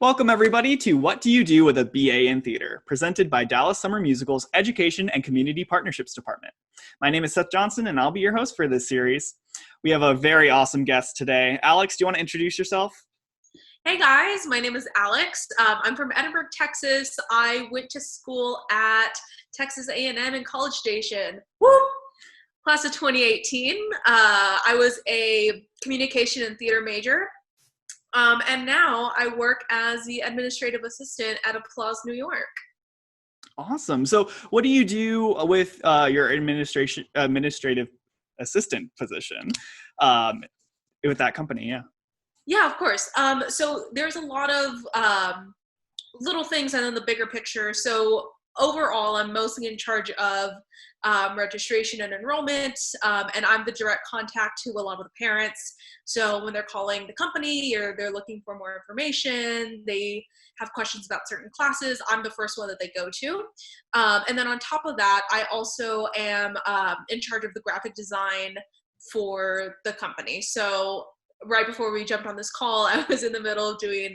Welcome, everybody, to What Do You Do with a BA in Theater, presented by Dallas Summer Musical's Education and Community Partnerships Department. My name is Seth Johnson, and I'll be your host for this series. We have a very awesome guest today. Alex, do you want to introduce yourself? Hey guys, my name is Alex. I'm from Edinburgh, Texas. I went to school at Texas A&M in College Station. Woo! Class of 2018. I was a communication and theater major. And now I work as the administrative assistant at Applause, New York. Awesome. So what do you do with your administrative assistant position with that company? Yeah. Yeah, of course. So there's a lot of little things and then the bigger picture. So overall, I'm mostly in charge of registration and enrollment, and I'm the direct contact to a lot of the parents. So when they're calling the company or they're looking for more information, they have questions about certain classes, I'm the first one that they go to. And then on top of that, I also am in charge of the graphic design for the company. So right before we jumped on this call, I was in the middle of doing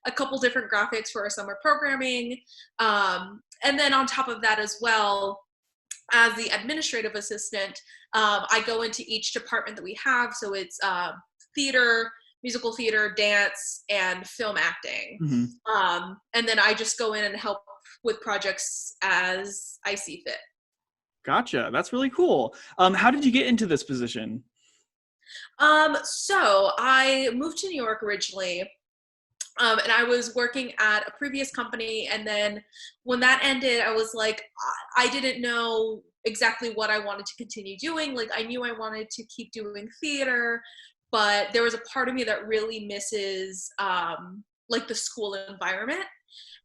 a couple different graphics for our summer programming. And then on top of that as well, as the administrative assistant, I go into each department that we have. So it's theater, musical theater, dance, and film acting. Mm-hmm. And then I just go in and help with projects as I see fit. Gotcha. That's really cool. How did you get into this position? So I moved to New York originally. And I was working at a previous company, and then when that ended, I was like, I didn't know exactly what I wanted to continue doing. Like, I knew I wanted to keep doing theater, but there was a part of me that really misses like the school environment.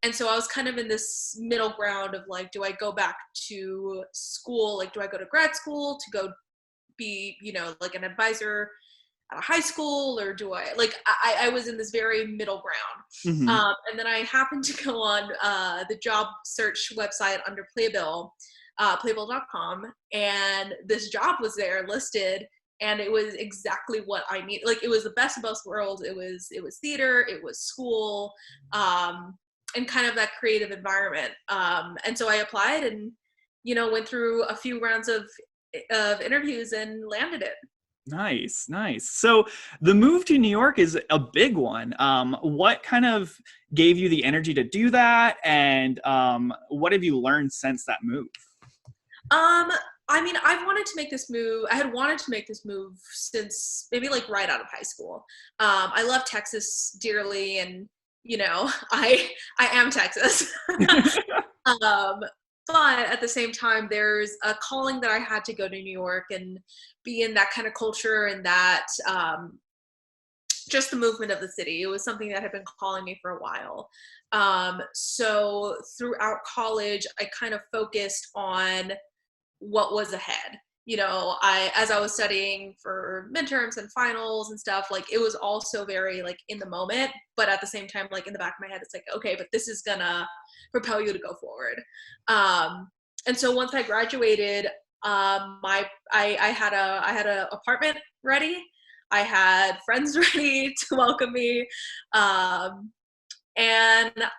And so I was kind of in this middle ground of like, do I go back to school? Like, do I go to grad school to go be, like an advisor at a high school, or do I was in this very middle ground. Mm-hmm. And then I happened to go on the job search website under Playbill, playbill.com, and this job was there listed, and it was exactly what I need. Like, it was the best of both worlds. It was theater, it was school, and kind of that creative environment. And so I applied and, went through a few rounds of interviews and landed it. Nice. So the move to New York is a big one. What kind of gave you the energy to do that? And what have you learned since that move? I mean, I've wanted to make this move. I had wanted to make this move since maybe like right out of high school. I love Texas dearly, and, I am Texas. But at the same time, there's a calling that I had to go to New York and be in that kind of culture and that just the movement of the city. It was something that had been calling me for a while. So throughout college, I kind of focused on what was ahead. As I was studying for midterms and finals and stuff, like, it was also very like in the moment, but at the same time, like in the back of my head, it's like, okay, but this is gonna propel you to go forward. And so once I graduated, I had a apartment ready. I had friends ready to welcome me. And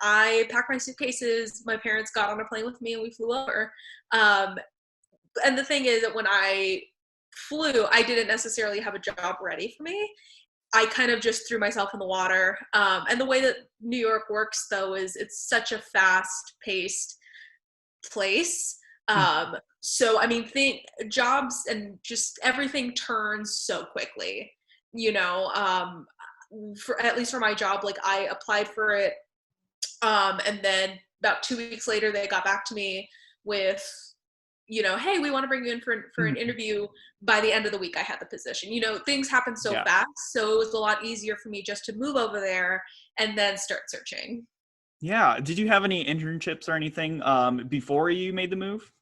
I packed my suitcases. My parents got on a plane with me and we flew over. And the thing is that when I flew, I didn't necessarily have a job ready for me. I kind of just threw myself in the water. And the way that New York works, though, is it's such a fast-paced place. So, I mean, jobs and just everything turns so quickly, at least for my job. Like, I applied for it, and then about 2 weeks later, they got back to me with, hey, we want to bring you in for an interview. By the end of the week, I had the position. Things happen so fast. So it was a lot easier for me just to move over there and then start searching. Yeah. Did you have any internships or anything before you made the move?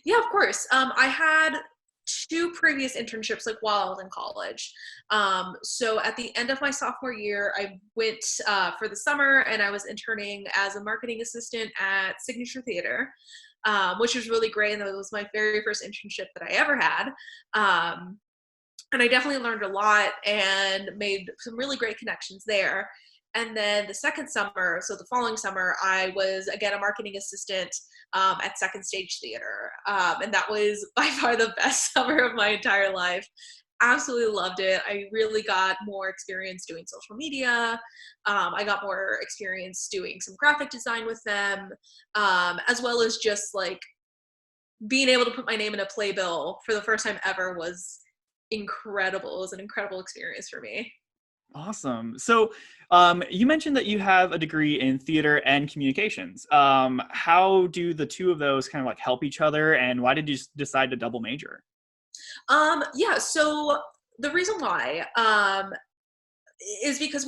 Yeah, of course. I had 2 previous internships, like, while I was in college. So at the end of my sophomore year, I went for the summer, and I was interning as a marketing assistant at Signature Theater. Which was really great. And that was my very first internship that I ever had. And I definitely learned a lot and made some really great connections there. And then the second summer, so the following summer, I was again a marketing assistant at Second Stage Theater. And that was by far the best summer of my entire life. Absolutely loved it. I really got more experience doing social media. I got more experience doing some graphic design with them, as well as just like being able to put my name in a playbill for the first time ever was incredible. It was an incredible experience for me. Awesome. So you mentioned that you have a degree in theater and communications. How do the two of those kind of like help each other, and why did you decide to double major? Yeah, so the reason why is because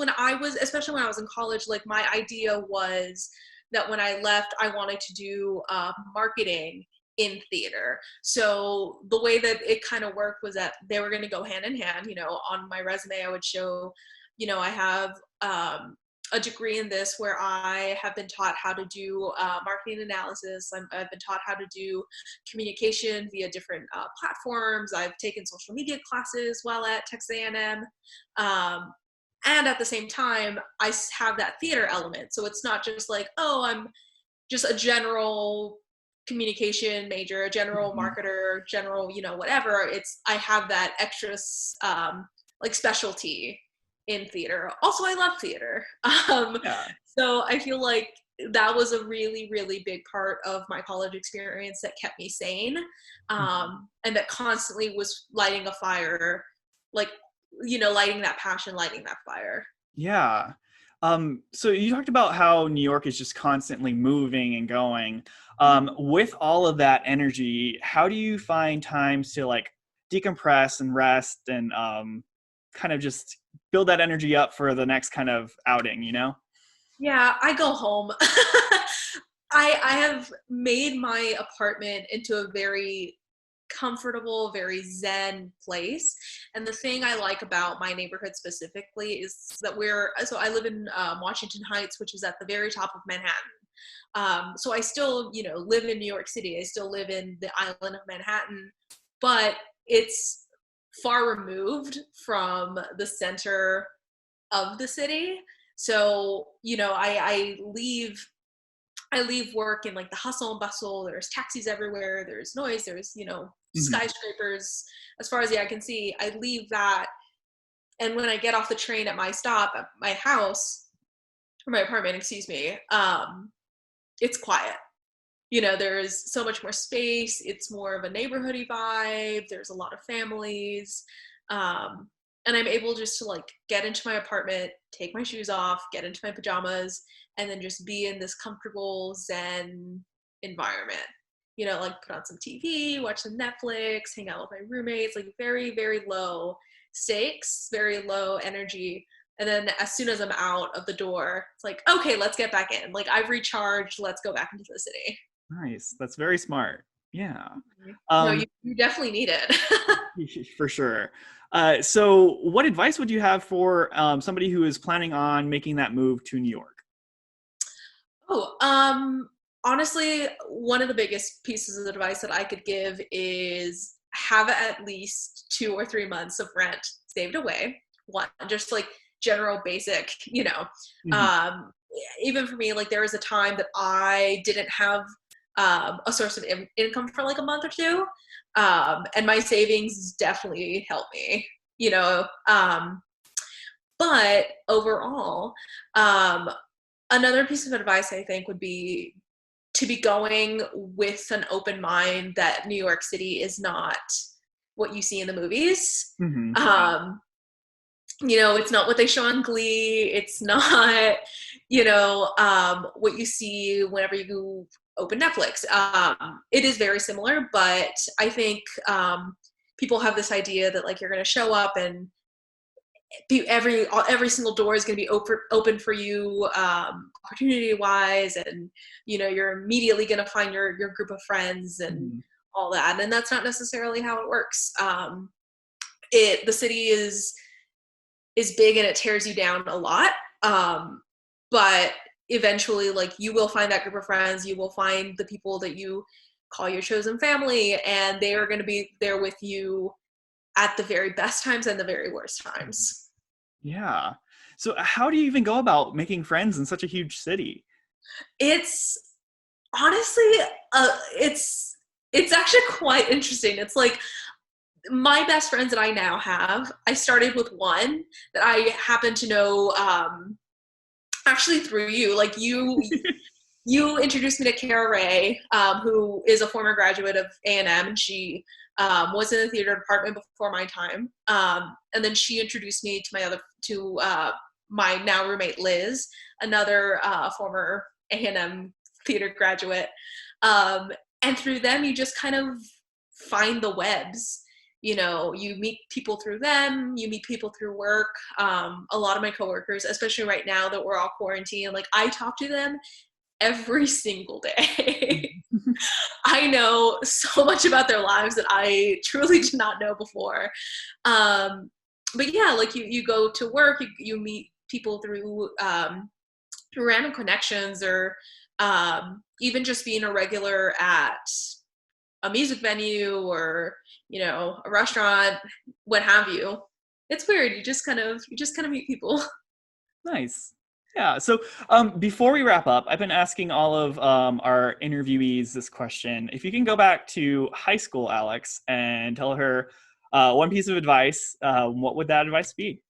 especially when I was in college, like my idea was that when I left, I wanted to do marketing in theater. So the way that it kind of worked was that they were going to go hand in hand. On my resume, I would show, I have a degree in this where I have been taught how to do marketing analysis. I've been taught how to do communication via different platforms. I've taken social media classes while at Texas A&M. And at the same time, I have that theater element. So it's not just like, oh, I'm just a general communication major, a general marketer, general, whatever. I have that extra like specialty in theater. Also, I love theater. Yeah. So I feel like that was a really, really big part of my college experience that kept me sane, and that constantly was lighting a fire, like, lighting that passion, lighting that fire. Yeah. So you talked about how New York is just constantly moving and going. With all of that energy, how do you find times to like decompress and rest and kind of just build that energy up for the next kind of outing, Yeah, I go home. I have made my apartment into a very comfortable, very zen place. And the thing I like about my neighborhood specifically is that so I live in Washington Heights, which is at the very top of Manhattan. So I still, live in New York City. I still live in the island of Manhattan, but it's far removed from the center of the city. So, I leave work in like the hustle and bustle. There's taxis everywhere. There's noise. There's, skyscrapers as far as the eye can see. I leave that. And when I get off the train at my stop at my house, or my apartment, excuse me, it's quiet. There's so much more space. It's more of a neighborhoody vibe. There's a lot of families. And I'm able just to like get into my apartment, take my shoes off, get into my pajamas, and then just be in this comfortable Zen environment. Like put on some TV, watch some Netflix, hang out with my roommates, like very, very low stakes, very low energy. And then as soon as I'm out of the door, it's like, okay, let's get back in. Like I've recharged, let's go back into the city. Nice. That's very smart. Yeah. No, you definitely need it. For sure. So what advice would you have for somebody who is planning on making that move to New York? Honestly, one of the biggest pieces of advice that I could give is have at least 2 or 3 months of rent saved away. One, just like general basic, even for me, like there was a time that I didn't have a source of income for like a month or two. And my savings definitely helped me, but overall, another piece of advice I think would be to be going with an open mind that New York City is not what you see in the movies. It's not what they show on Glee. It's not, what you see whenever you open Netflix. It is very similar, but I think people have this idea that like you're going to show up and every single door is going to be open for you opportunity wise, and you're immediately going to find your group of friends and all that, and that's not necessarily how it works. The city is big and it tears you down a lot, but eventually like you will find that group of friends, you will find the people that you call your chosen family, and they are going to be there with you at the very best times and the very worst times. Yeah. So how do you even go about making friends in such a huge city? It's honestly, it's actually quite interesting. It's like my best friends that I now have, I started with one that I happen to know actually through you. Like you introduced me to Kara Ray, who is a former graduate of A&M, and she was in the theater department before my time. And then she introduced me to my now roommate Liz, another former A&M theater graduate. And through them, you just kind of find the webs. You know, you meet people through them, you meet people through work. A lot of my coworkers, especially right now that we're all quarantined, like I talk to them every single day. I know so much about their lives that I truly did not know before. But yeah, like you go to work, you meet people through random connections, or even just being a regular at a music venue, or a restaurant, what have you. It's weird. You just kind of meet people. Nice. Yeah. So before we wrap up, I've been asking all of our interviewees this question. If you can go back to high school, Alex, and tell her one piece of advice, what would that advice be?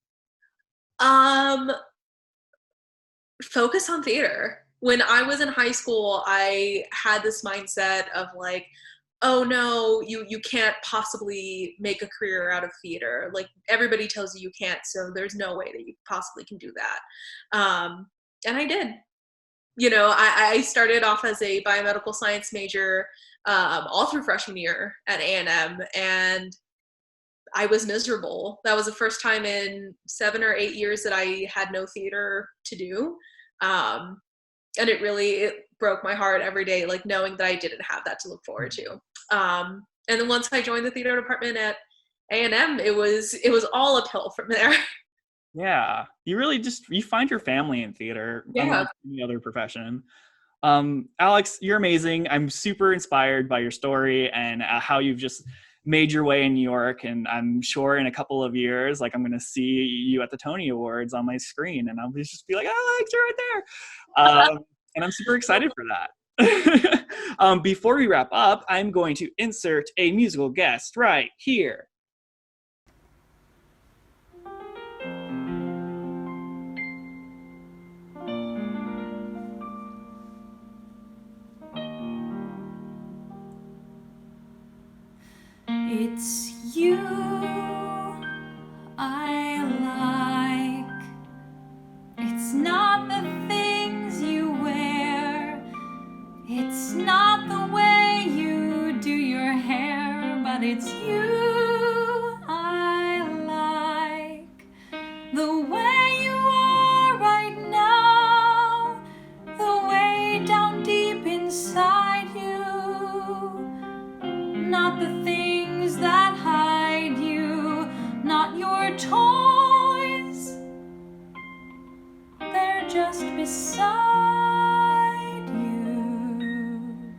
Focus on theater. When I was in high school, I had this mindset of like, oh no, you can't possibly make a career out of theater. Like everybody tells you you can't, so there's no way that you possibly can do that. And I did. I started off as a biomedical science major all through freshman year at A&M, and I was miserable. That was the first time in 7 or 8 years that I had no theater to do. And it broke my heart every day, like knowing that I didn't have that to look forward to. And then once I joined the theater department at A&M, it was all uphill from there. Yeah, you really you find your family in theater, Yeah. unlike any other profession. Alex, you're amazing. I'm super inspired by your story and how you've just made your way in New York. And I'm sure in a couple of years, like I'm going to see you at the Tony Awards on my screen, and I'll just be like, Alex, you're right there. And I'm super excited for that. Before we wrap up, I'm going to insert a musical guest right here. It's you I like. It's not the things you wear. It's not the way you do your hair, but it's you I like. The way you are right now, the way down deep inside you. Not the things that hide you, not your toys. They're just beside you.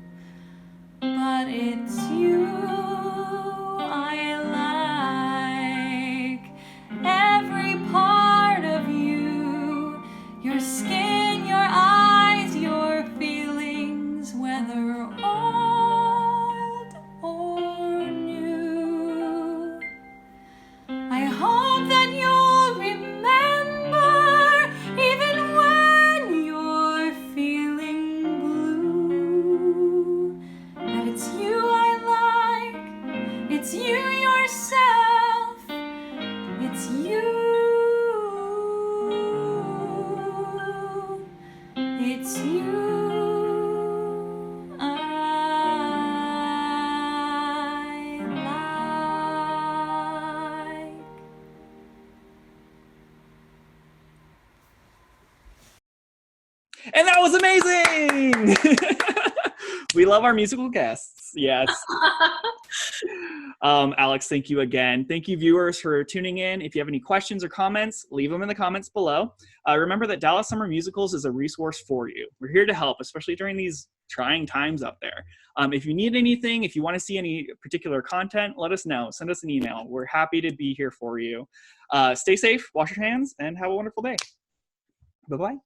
But it's you I like. Every part of you, your skin, your eyes, your feelings, whether old or new. I hope that you'll remember, even when you're feeling blue, that it's you I like, it's you yourself, it's you, it's you I like. And that was amazing! We love our musical guests. Yes. Alex, thank you again. Thank you, viewers, for tuning in. If you have any questions or comments, leave them in the comments below. Remember that Dallas Summer Musicals is a resource for you. We're here to help, especially during these trying times out there. If you need anything, if you want to see any particular content, let us know. Send us an email. We're happy to be here for you. Stay safe, wash your hands, and have a wonderful day. Bye-bye.